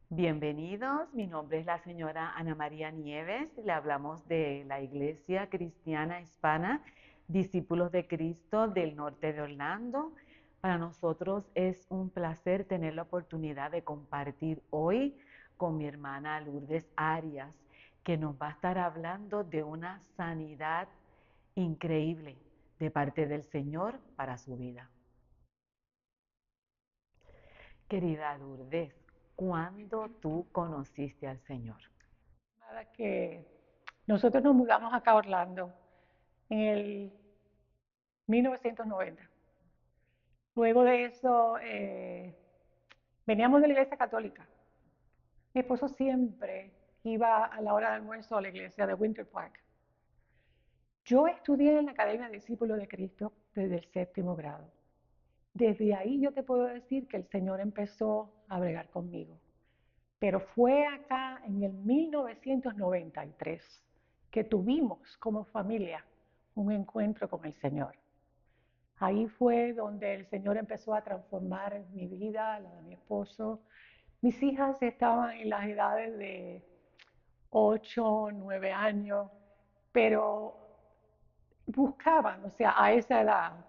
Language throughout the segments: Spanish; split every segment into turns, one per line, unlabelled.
Bienvenidos, mi nombre es la señora Ana María Nieves, le hablamos de la Iglesia Cristiana Hispana, Discípulos de Cristo del norte de Orlando. Para nosotros es un placer tener la oportunidad de compartir hoy con mi hermana Lourdes Arias, que nos va a estar hablando de una sanidad increíble de parte del Señor para su vida. Querida Lourdes, ¿cuándo tú conociste al Señor?
Nada, que nosotros nos mudamos acá a Orlando en el 1990. Luego de eso, veníamos de la iglesia católica. Mi esposo siempre iba a la hora de almuerzo a la iglesia de Winter Park. Yo estudié en la Academia de Discípulos de Cristo desde el séptimo grado. Desde ahí yo te puedo decir que el Señor empezó a bregar conmigo. Pero fue acá en el 1993 que tuvimos como familia un encuentro con el Señor. Ahí fue donde el Señor empezó a transformar mi vida, la de mi esposo. Mis hijas estaban en las edades de 8, 9 años, pero buscaban, o sea, a esa edad,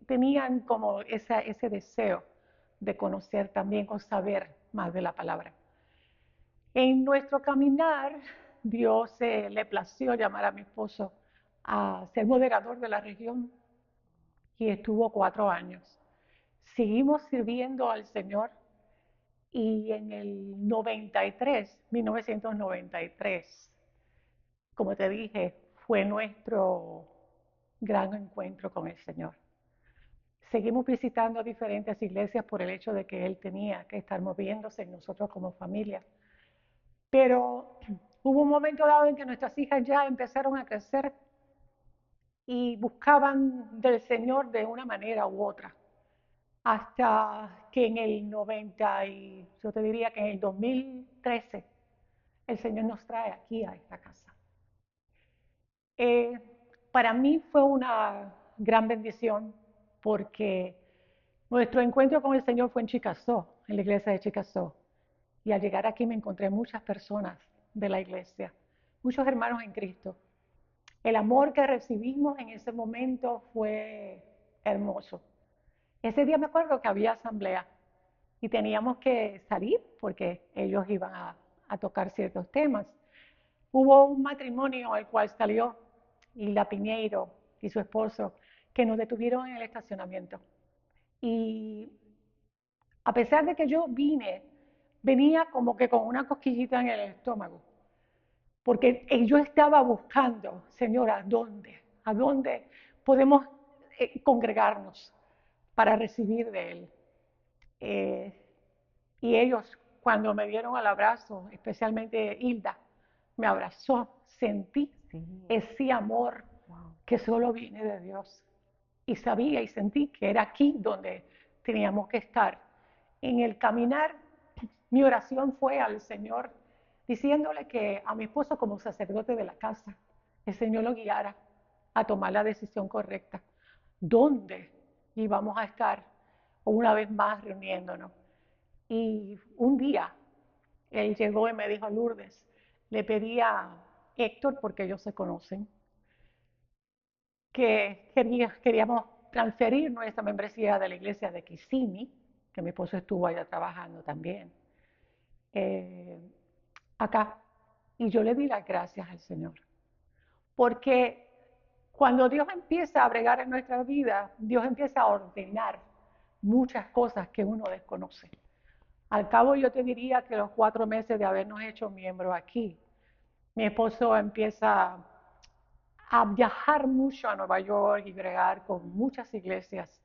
tenían como ese deseo de conocer también o saber más de la palabra. En nuestro caminar, Dios le plació llamar a mi esposo a ser moderador de la región y estuvo 4 años. Seguimos sirviendo al Señor y en el 93, 1993, como te dije, fue nuestro gran encuentro con el Señor. Seguimos visitando diferentes iglesias por el hecho de que Él tenía que estar moviéndose en nosotros como familia. Pero hubo un momento dado en que nuestras hijas ya empezaron a crecer y buscaban del Señor de una manera u otra. Hasta que en el 90 y yo te diría que en el 2013 el Señor nos trae aquí a esta casa. Eh, para mí fue una gran bendición porque nuestro encuentro con el Señor fue en Chickasaw, en la iglesia de Chickasaw. Y al llegar aquí me encontré muchas personas de la iglesia, muchos hermanos en Cristo. El amor que recibimos en ese momento fue hermoso. Ese día me acuerdo que había asamblea y teníamos que salir porque ellos iban a tocar ciertos temas. Hubo un matrimonio al cual salió Hilda Piñeiro y su esposo que nos detuvieron en el estacionamiento. Y a pesar de que yo venía como que con una cosquillita en el estómago, porque yo estaba buscando, Señora, ¿a dónde podemos congregarnos para recibir de Él? Eh, y ellos, cuando me dieron el abrazo, especialmente Hilda, me abrazó, sentí
Sí,
ese amor
wow.
que solo viene de Dios. Y sabía y sentí que era aquí donde teníamos que estar. En el caminar, mi oración fue al Señor diciéndole que a mi esposo como sacerdote de la casa, el Señor lo guiara a tomar la decisión correcta. ¿Dónde íbamos a estar una vez más reuniéndonos? Y un día él llegó y me dijo, Lourdes, le pedí a Héctor, porque ellos se conocen, que queríamos transferir nuestra membresía de la iglesia de Kissimmee, que mi esposo estuvo allá trabajando también, eh, acá. Y yo le di las gracias al Señor. Porque cuando Dios empieza a bregar en nuestra vida, Dios empieza a ordenar muchas cosas que uno desconoce. Al cabo yo te diría que los 4 meses de habernos hecho miembros aquí, mi esposo empieza a viajar mucho a Nueva York y bregar con muchas iglesias.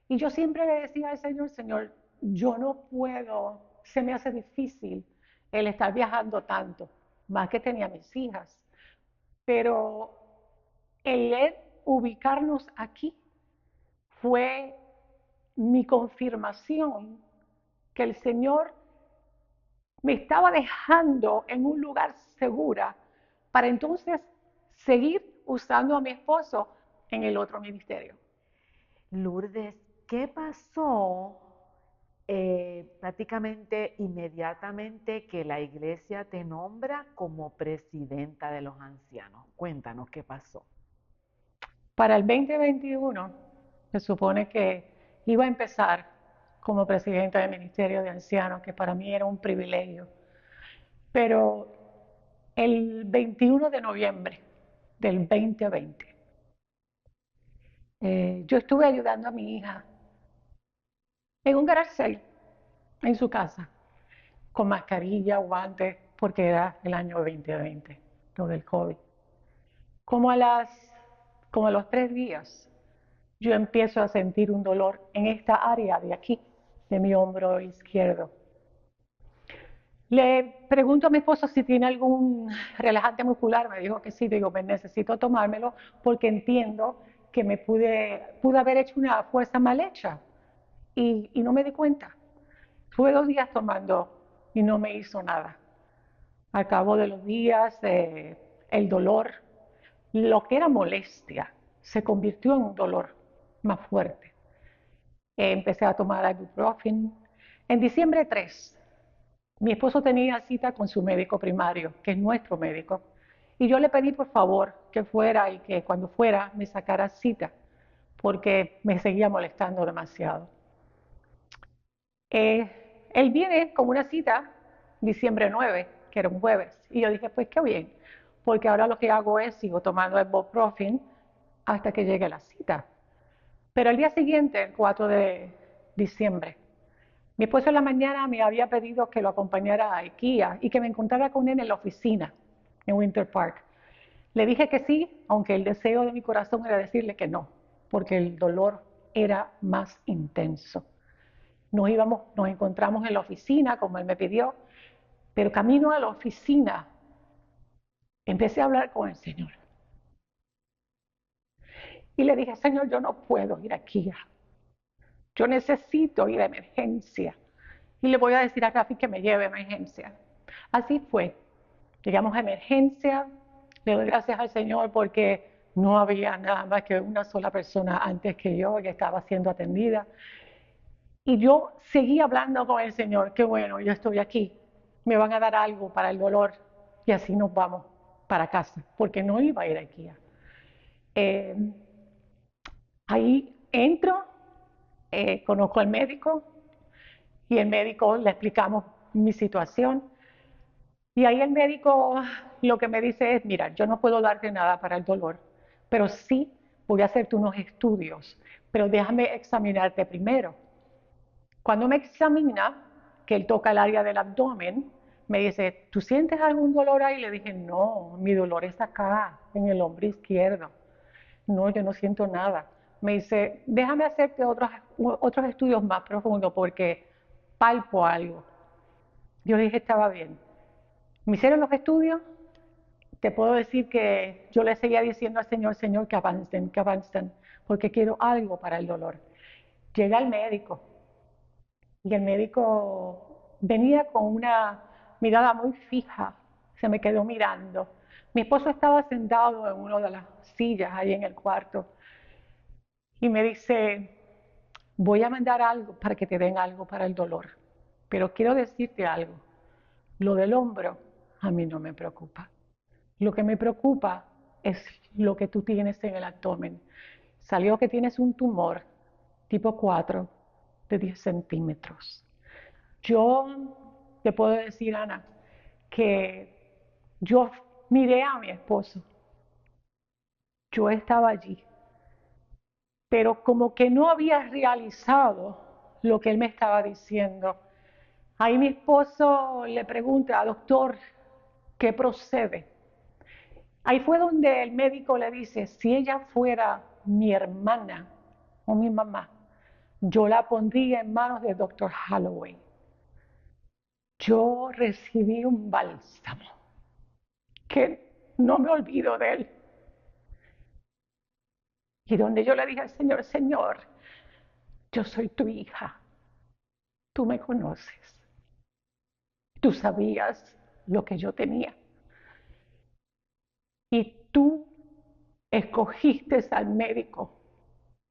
Y yo siempre le decía al Señor, Señor, yo no puedo, se me hace difícil el estar viajando tanto, más que tenía mis hijas. Pero el ubicarnos aquí fue mi confirmación que el Señor me estaba dejando en un lugar segura para entonces seguir usando a mi esposo en el otro ministerio.
Lourdes, ¿qué pasó prácticamente inmediatamente que la iglesia te nombra como presidenta de los ancianos. Cuéntanos qué pasó.
Para el 2021 se supone que iba a empezar como presidenta del Ministerio de Ancianos, que para mí era un privilegio. Pero el 21 de noviembre del 2020, yo estuve ayudando a mi hija en un garage sale en su casa, con mascarilla, guantes, porque era el año 2020, lo del COVID. Como a los 3 días, yo empiezo a sentir un dolor en esta área de aquí, de mi hombro izquierdo. Le pregunto a mi esposo si tiene algún relajante muscular, me dijo que sí, digo, me necesito tomármelo porque entiendo que me pude haber hecho una fuerza mal hecha y no me di cuenta. Tuve 2 días tomando y no me hizo nada. Al cabo de los días, el dolor, lo que era molestia, se convirtió en un dolor más fuerte. Empecé a tomar ibuprofen. En diciembre 3, mi esposo tenía cita con su médico primario, que es nuestro médico, y yo le pedí por favor que fuera y que cuando fuera me sacara cita, porque me seguía molestando demasiado. Él viene con una cita diciembre 9, que era un jueves, y yo dije, pues qué bien, porque ahora lo que hago es sigo tomando ibuprofen hasta que llegue la cita. Pero el día siguiente, el 4 de diciembre, mi esposo en la mañana me había pedido que lo acompañara a IKEA y que me encontrara con él en la oficina en Winter Park. Le dije que sí, aunque el deseo de mi corazón era decirle que no, porque el dolor era más intenso. Nos encontramos en la oficina, como él me pidió, pero camino a la oficina empecé a hablar con el Señor. Y le dije, Señor, yo no puedo ir aquí. Yo necesito ir a emergencia. Y le voy a decir a Rafi que me lleve a emergencia. Así fue. Llegamos a emergencia. Le doy gracias al Señor porque no había nada más que una sola persona antes que yo que estaba siendo atendida. Y yo seguí hablando con el Señor, qué bueno, yo estoy aquí, me van a dar algo para el dolor y así nos vamos para casa, porque no iba a ir a IKEA. Ahí entro, conozco al médico y el médico le explicamos mi situación. Y ahí el médico lo que me dice es, mira, yo no puedo darte nada para el dolor, pero sí voy a hacerte unos estudios, pero déjame examinarte primero. Cuando me examina, que él toca el área del abdomen, me dice, ¿tú sientes algún dolor ahí? Le dije, no, mi dolor es acá, en el hombro izquierdo. No, yo no siento nada. Me dice, déjame hacerte otros estudios más profundos porque palpo algo. Yo le dije, estaba bien. Me hicieron los estudios. Te puedo decir que yo le seguía diciendo al Señor, Señor, que avancen, porque quiero algo para el dolor. Llega el médico. Y el médico venía con una mirada muy fija, se me quedó mirando. Mi esposo estaba sentado en una de las sillas ahí en el cuarto y me dice, voy a mandar algo para que te den algo para el dolor, pero quiero decirte algo, lo del hombro a mí no me preocupa. Lo que me preocupa es lo que tú tienes en el abdomen. Salió que tienes un tumor tipo 4 de 10 centímetros. Yo te puedo decir, Ana, que yo miré a mi esposo, yo estaba allí, pero como que no había realizado lo que él me estaba diciendo. Ahí mi esposo le pregunta, doctor, ¿qué procede? Ahí fue donde el médico le dice, si ella fuera mi hermana o mi mamá, yo la pondría en manos del doctor Holloway. Yo recibí un bálsamo que no me olvido de él. Y donde yo le dije al Señor, Señor, yo soy tu hija, tú me conoces, tú sabías lo que yo tenía. Y tú escogiste al médico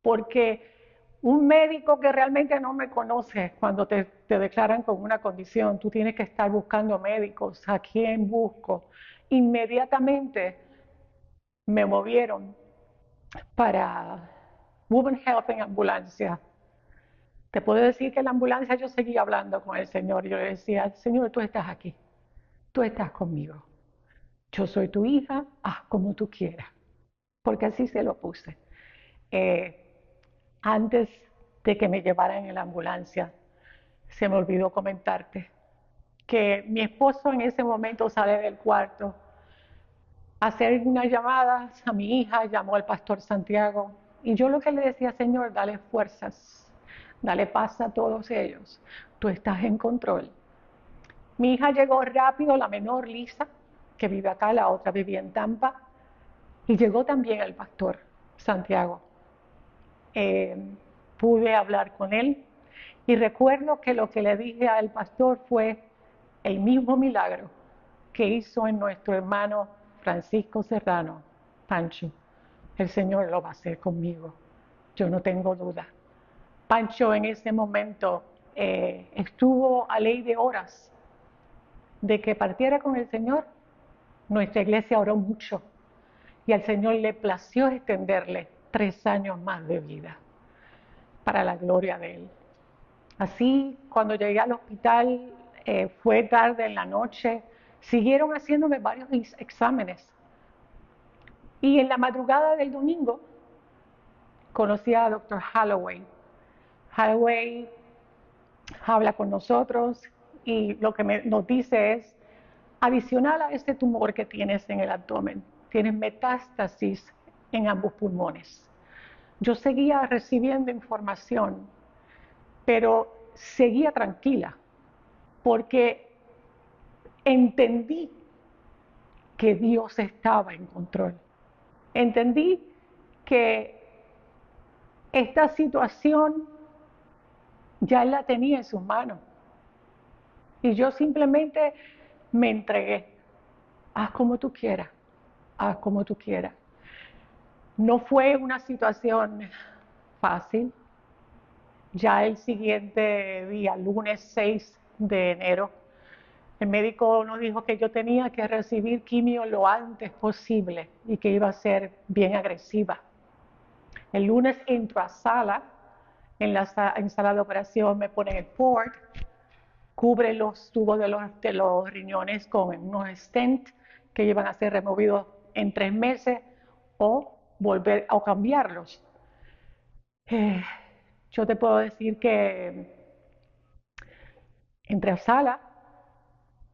porque un médico que realmente no me conoce, cuando te declaran con una condición, tú tienes que estar buscando médicos. ¿A quién busco? Inmediatamente me movieron para Women Health en ambulancia. Te puedo decir que en la ambulancia yo seguía hablando con el Señor. Yo le decía, Señor, tú estás aquí, tú estás conmigo. Yo soy tu hija, haz como tú quieras. Porque así se lo puse. Eh, Antes de que me llevaran en la ambulancia, se me olvidó comentarte que mi esposo en ese momento sale del cuarto a hacer unas llamadas a mi hija, llamó al pastor Santiago, y yo lo que le decía, Señor, dale fuerzas, dale paz a todos ellos, tú estás en control. Mi hija llegó rápido, la menor, Lisa, que vive acá, la otra vivía en Tampa, y llegó también el pastor Santiago. Pude hablar con él y recuerdo que lo que le dije al pastor fue el mismo milagro que hizo en nuestro hermano Francisco Serrano, Pancho. El Señor lo va a hacer conmigo, yo no tengo duda. Pancho en ese momento estuvo a ley de horas de que partiera con el Señor. Nuestra iglesia oró mucho y al Señor le plació extenderle 3 años más de vida para la gloria de Él. Así, cuando llegué al hospital, fue tarde en la noche, siguieron haciéndome varios exámenes. Y en la madrugada del domingo, conocí a Dr. Holloway. Holloway habla con nosotros y lo que nos dice es, adicional a este tumor que tienes en el abdomen, tienes metástasis en ambos pulmones. Yo seguía recibiendo información, pero seguía tranquila, porque entendí que Dios estaba en control. Entendí que esta situación ya Él la tenía en sus manos. Y yo simplemente me entregué. Haz como tú quieras, haz como tú quieras. No fue una situación fácil. Ya el siguiente día, lunes 6 de enero, el médico nos dijo que yo tenía que recibir quimio lo antes posible y que iba a ser bien agresiva. El lunes entro a sala, en sala de operación me ponen el port, cubre los tubos de los riñones con unos stents que iban a ser removidos en 3 meses o volver a cambiarlos. Yo te puedo decir que entré a sala,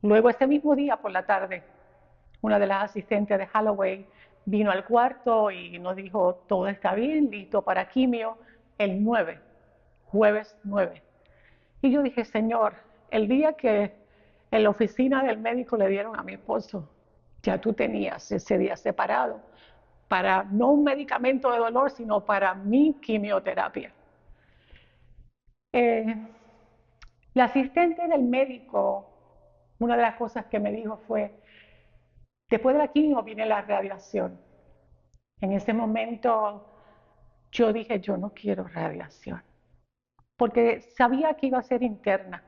luego ese mismo día por la tarde, una de las asistentes de Holloway vino al cuarto y nos dijo, todo está bien, listo para quimio, el 9, jueves 9. Y yo dije, Señor, el día que en la oficina del médico le dieron a mi esposo, ya tú tenías ese día separado para no un medicamento de dolor, sino para mi quimioterapia. La asistente del médico, una de las cosas que me dijo fue, después de la quimio viene la radiación. En ese momento yo dije, yo no quiero radiación, porque sabía que iba a ser interna.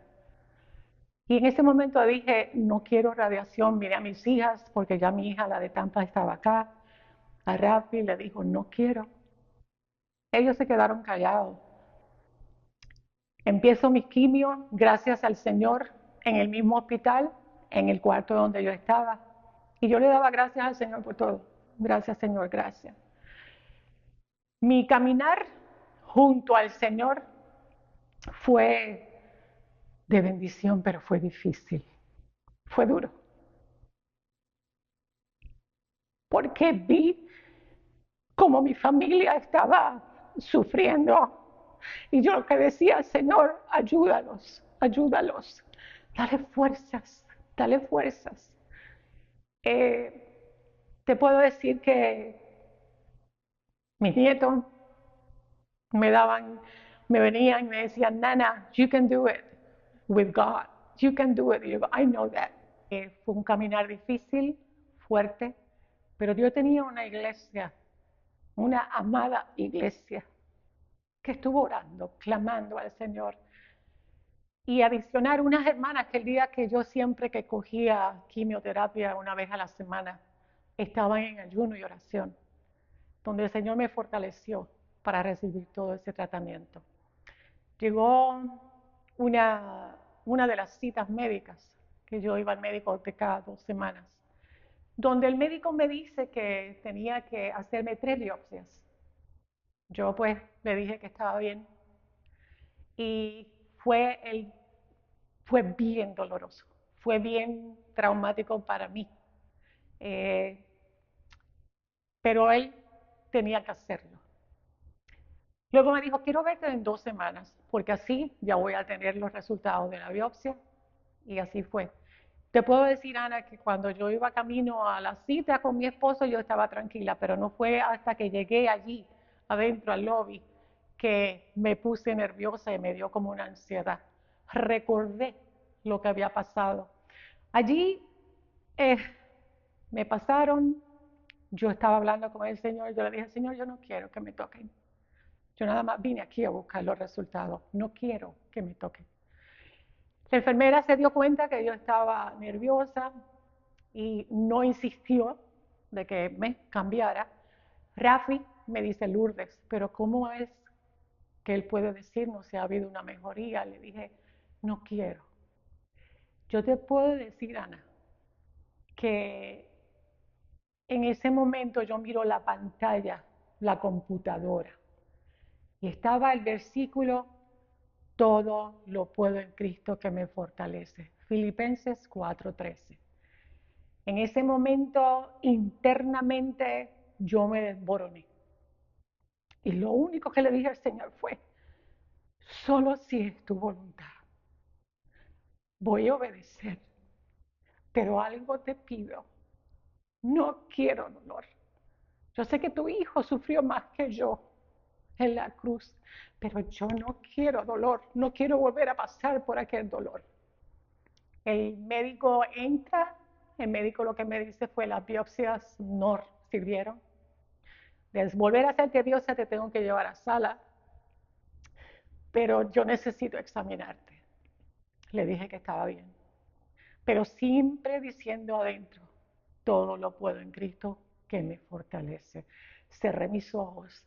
Y en ese momento dije, no quiero radiación. Miré a mis hijas, porque ya mi hija, la de Tampa, estaba acá. A Rafi le dijo, no quiero. Ellos se quedaron callados. Empiezo mis quimios, gracias al Señor, en el mismo hospital, en el cuarto donde yo estaba. Y yo le daba gracias al Señor por todo. Gracias, Señor, gracias. Mi caminar junto al Señor fue de bendición, pero fue difícil. Fue duro. Porque vi cómo mi familia estaba sufriendo. Y yo lo que decía, Señor, ayúdalos, ayúdalos. Dale fuerzas, dale fuerzas. Te puedo decir que mis nietos me venían y me decían, Nana, you can do it with God. You can do it. Y yo, I know that. Fue un caminar difícil, fuerte, pero yo tenía una iglesia, una amada iglesia, que estuvo orando, clamando al Señor. Y adicionar unas hermanas que el día que yo siempre que cogía quimioterapia una vez a la semana, estaban en ayuno y oración, donde el Señor me fortaleció para recibir todo ese tratamiento. Llegó una de las citas médicas, que yo iba al médico de cada 2 semanas, donde el médico me dice que tenía que hacerme 3 biopsias. Yo pues le dije que estaba bien y fue bien doloroso, fue bien traumático para mí, pero él tenía que hacerlo. Luego me dijo, quiero verte en 2 semanas, porque así ya voy a tener los resultados de la biopsia, y así fue. Te puedo decir, Ana, que cuando yo iba camino a la cita con mi esposo, yo estaba tranquila, pero no fue hasta que llegué allí, adentro al lobby, que me puse nerviosa y me dio como una ansiedad. Recordé lo que había pasado. Allí me pasaron, yo estaba hablando con el Señor, yo le dije, Señor, yo no quiero que me toquen. Yo nada más vine aquí a buscar los resultados, no quiero que me toquen. La enfermera se dio cuenta que yo estaba nerviosa y no insistió de que me cambiara. Rafi me dice, Lourdes, pero ¿cómo es que él puede decirnos si ha habido una mejoría? Le dije, no quiero. Yo te puedo decir, Ana, que en ese momento yo miro la pantalla, la computadora, y estaba el versículo, todo lo puedo en Cristo que me fortalece. Filipenses 4:13. En ese momento, internamente, yo me desboroné. Y lo único que le dije al Señor fue, solo si es tu voluntad, voy a obedecer, pero algo te pido, no quiero dolor. Yo sé que tu hijo sufrió más que yo en la cruz, pero yo no quiero dolor, no quiero volver a pasar por aquel dolor. El médico entra, el médico lo que me dice fue las biopsias no sirvieron. De volver a hacerte biopsia te tengo que llevar a sala, pero yo necesito examinarte. Le dije que estaba bien, pero siempre diciendo adentro, todo lo puedo en Cristo que me fortalece. Cerré mis ojos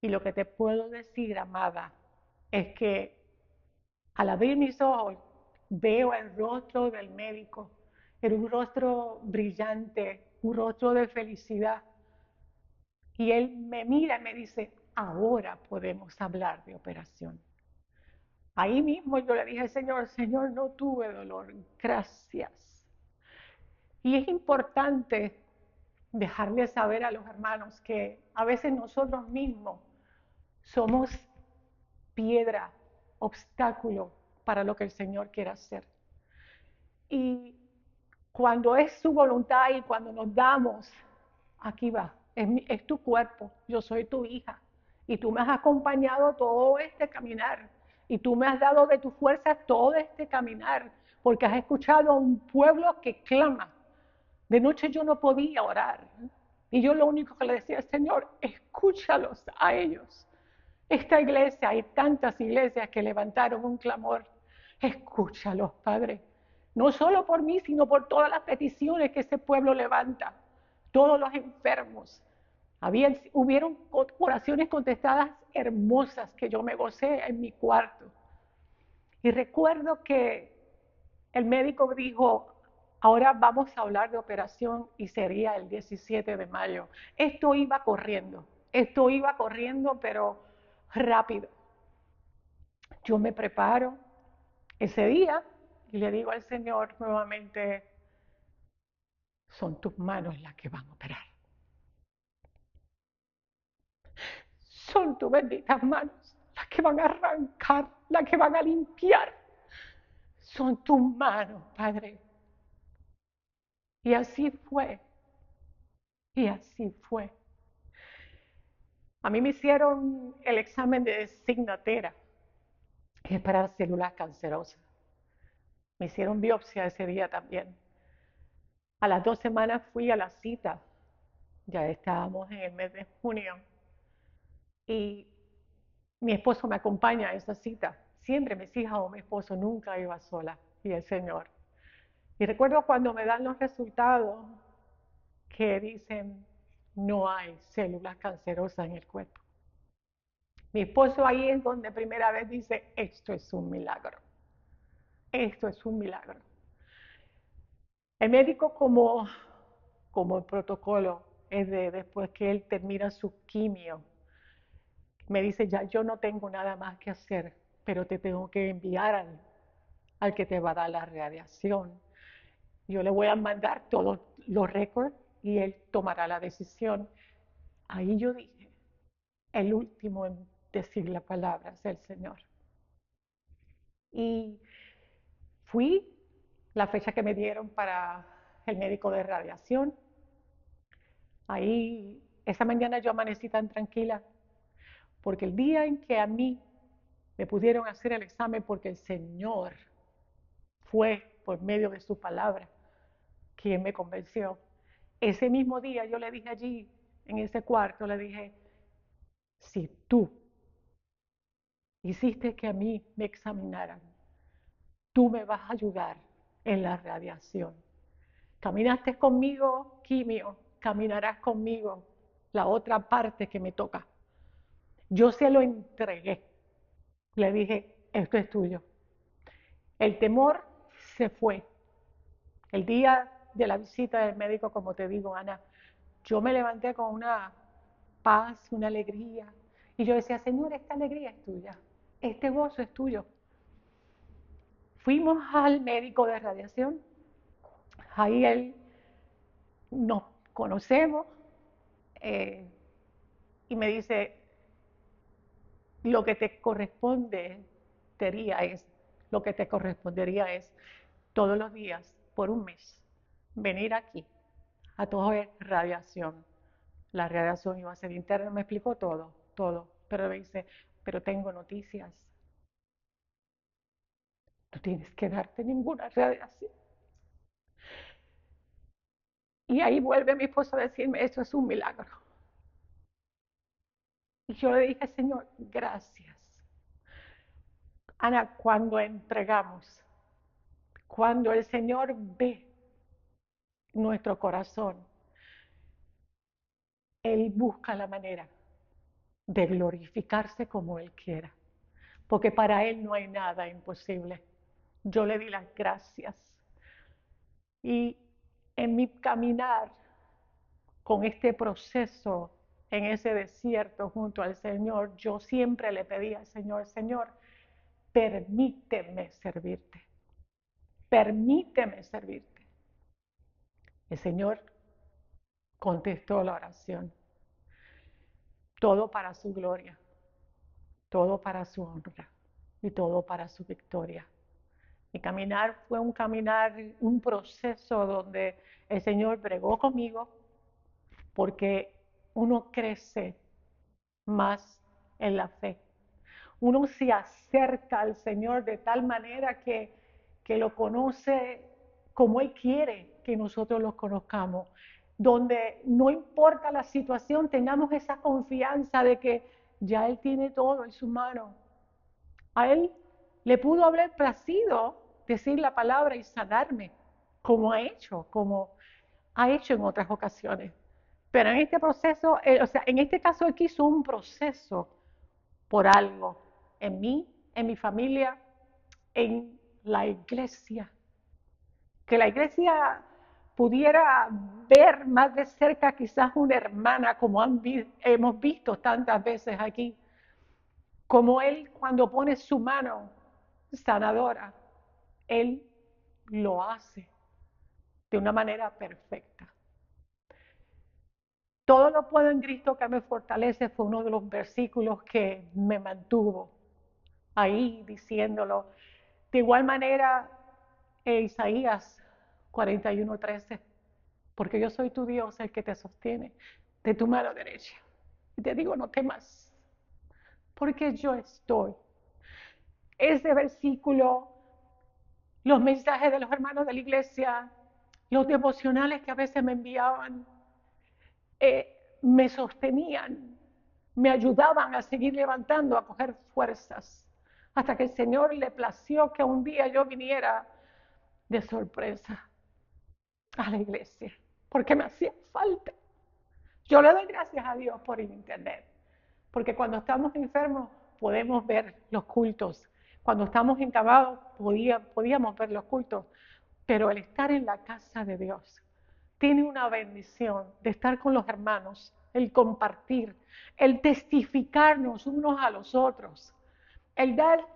y lo que te puedo decir, amada, es que al abrir mis ojos veo el rostro del médico, era un rostro brillante, un rostro de felicidad. Y él me mira y me dice, ahora podemos hablar de operación. Ahí mismo yo le dije al Señor, Señor, no tuve dolor, gracias. Y es importante dejarle saber a los hermanos que a veces nosotros mismos somos piedra, obstáculo para lo que el Señor quiere hacer. Y cuando es su voluntad y cuando nos damos, aquí va, es tu cuerpo, yo soy tu hija y tú me has acompañado todo este caminar y tú me has dado de tu fuerza todo este caminar porque has escuchado a un pueblo que clama. De noche yo no podía orar y yo lo único que le decía, Señor, escúchalos a ellos. Esta iglesia, hay tantas iglesias que levantaron un clamor. Escúchalos, Padre. No solo por mí, sino por todas las peticiones que ese pueblo levanta. Todos los enfermos. Hubieron oraciones contestadas hermosas que yo me gocé en mi cuarto. Y recuerdo que el médico dijo, ahora vamos a hablar de operación y sería el 17 de mayo. Esto iba corriendo, pero rápido. Yo me preparo ese día y le digo al Señor nuevamente, son tus manos las que van a operar. Son tus benditas manos las que van a arrancar, las que van a limpiar. Son tus manos, Padre. Y así fue. Y así fue. A mí me hicieron el examen de Signatera, que es para células cancerosas. Me hicieron biopsia ese día también. A las 2 semanas fui a la cita. Ya estábamos en el mes de junio. Y Mi esposo me acompaña a esa cita. Siempre mis hijas o mi esposo, nunca iba sola. Y el Señor. Y recuerdo cuando me dan los resultados que dicen no hay células cancerosas en el cuerpo. Mi esposo ahí es donde primera vez dice, esto es un milagro. Esto es un milagro. El médico como el protocolo es de después que él termina su quimio, me dice, ya yo no tengo nada más que hacer, pero te tengo que enviar al que te va a dar la radiación. Yo le voy a mandar todos los récords y él tomará la decisión. Ahí yo dije, el último en decir la palabra es el Señor. Y fui la fecha que me dieron para el médico de radiación. Ahí, esa mañana yo amanecí tan tranquila, porque el día en que a mí me pudieron hacer el examen, porque el Señor fue por medio de su palabra quien me convenció, ese mismo día yo le dije allí, en ese cuarto, le dije, si tú hiciste que a mí me examinaran, tú me vas a ayudar en la radiación. Caminaste conmigo, quimio, caminarás conmigo la otra parte que me toca. Yo se lo entregué. Le dije, esto es tuyo. El temor se fue. El día de la visita del médico, como te digo, Ana, yo me levanté con una paz, una alegría. Y yo decía, Señor, esta alegría es tuya. Este gozo es tuyo. Fuimos al médico de radiación. Ahí él nos conocemos y me dice, lo que te lo que te correspondería es todos los días, por un mes, venir aquí a coger radiación. La radiación iba a ser interna, me explicó todo. Pero me dice, pero tengo noticias. No tienes que darte ninguna radiación. Y ahí vuelve mi esposo a decirme, eso es un milagro. Y yo le dije, Señor, gracias. Ana, cuando entregamos, cuando el Señor ve nuestro corazón, Él busca la manera de glorificarse como Él quiera, porque para Él no hay nada imposible. Yo le di las gracias y en mi caminar con este proceso en ese desierto junto al Señor, yo siempre le pedía al Señor, Señor, permíteme servirte, permíteme servirte. El Señor contestó la oración, todo para su gloria, todo para su honra y todo para su victoria. Mi caminar fue un caminar, un proceso donde el Señor bregó conmigo, porque uno crece más en la fe. Uno se acerca al Señor de tal manera que lo conoce como Él quiere que nosotros lo conozcamos. Donde no importa la situación, tengamos esa confianza de que ya Él tiene todo en su mano. A Él le pudo haber placido decir la palabra y sanarme, como ha hecho en otras ocasiones. Pero en este proceso, en este caso Él quiso un proceso por algo, en mí, en mi familia, en la iglesia. Que la iglesia pudiera ver más de cerca quizás una hermana como hemos visto tantas veces aquí, como Él cuando pone su mano sanadora, Él lo hace de una manera perfecta. Todo lo puedo en Cristo que me fortalece fue uno de los versículos que me mantuvo ahí diciéndolo. De igual manera, Isaías 41:13, porque yo soy tu Dios, el que te sostiene de tu mano derecha. Y te digo, no temas, porque yo estoy. Ese versículo, los mensajes de los hermanos de la iglesia, los devocionales que a veces me enviaban, me sostenían me ayudaban a seguir levantando, a coger fuerzas, hasta que el Señor le plació que un día yo viniera de sorpresa a la iglesia, porque me hacía falta. Yo le doy gracias a Dios por el internet, porque cuando estamos enfermos podemos ver los cultos. Cuando estamos encabados podíamos ver los cultos, pero el estar en la casa de Dios tiene una bendición de estar con los hermanos, el compartir, el testificarnos unos a los otros, el dar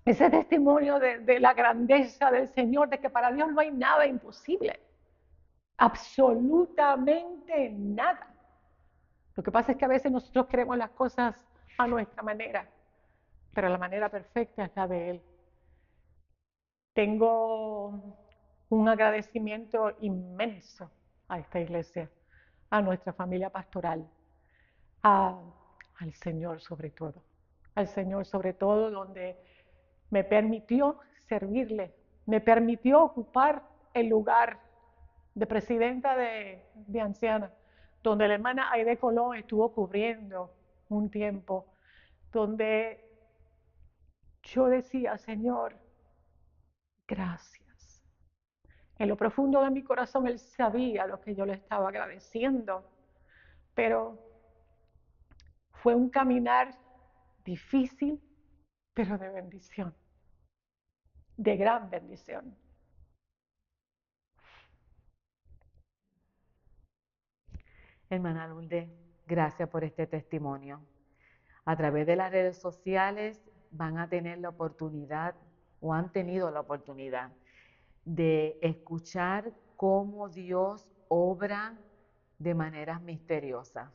ese testimonio de la grandeza del Señor, de que para Dios no hay nada imposible, absolutamente nada. Lo que pasa es que a veces nosotros queremos las cosas a nuestra manera, pero la manera perfecta es la de Él. Tengo un agradecimiento inmenso a esta iglesia, a nuestra familia pastoral, al Señor sobre todo donde me permitió servirle, me permitió ocupar el lugar de presidenta de anciana, donde la hermana Aide Colón estuvo cubriendo un tiempo, donde yo decía, Señor, gracias. En lo profundo de mi corazón Él sabía lo que yo le estaba agradeciendo, pero fue un caminar difícil, pero de bendición, de gran bendición.
Hermana Lourdes, gracias por este testimonio. A través de las redes sociales van a tener la oportunidad o han tenido la oportunidad de escuchar cómo Dios obra de maneras misteriosas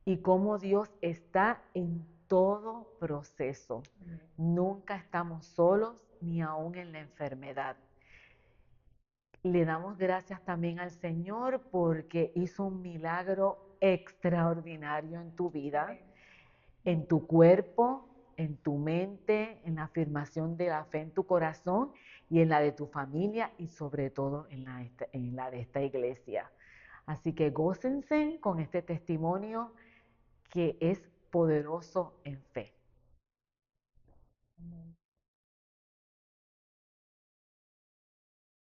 y cómo Dios está en todo proceso. Nunca estamos solos ni aún en la enfermedad. Le damos gracias también al Señor porque hizo un milagro extraordinario en tu vida, en tu cuerpo, en tu mente, en la afirmación de la fe en tu corazón y en la de tu familia y sobre todo en la de esta iglesia. Así que gócense con este testimonio que es poderoso en fe.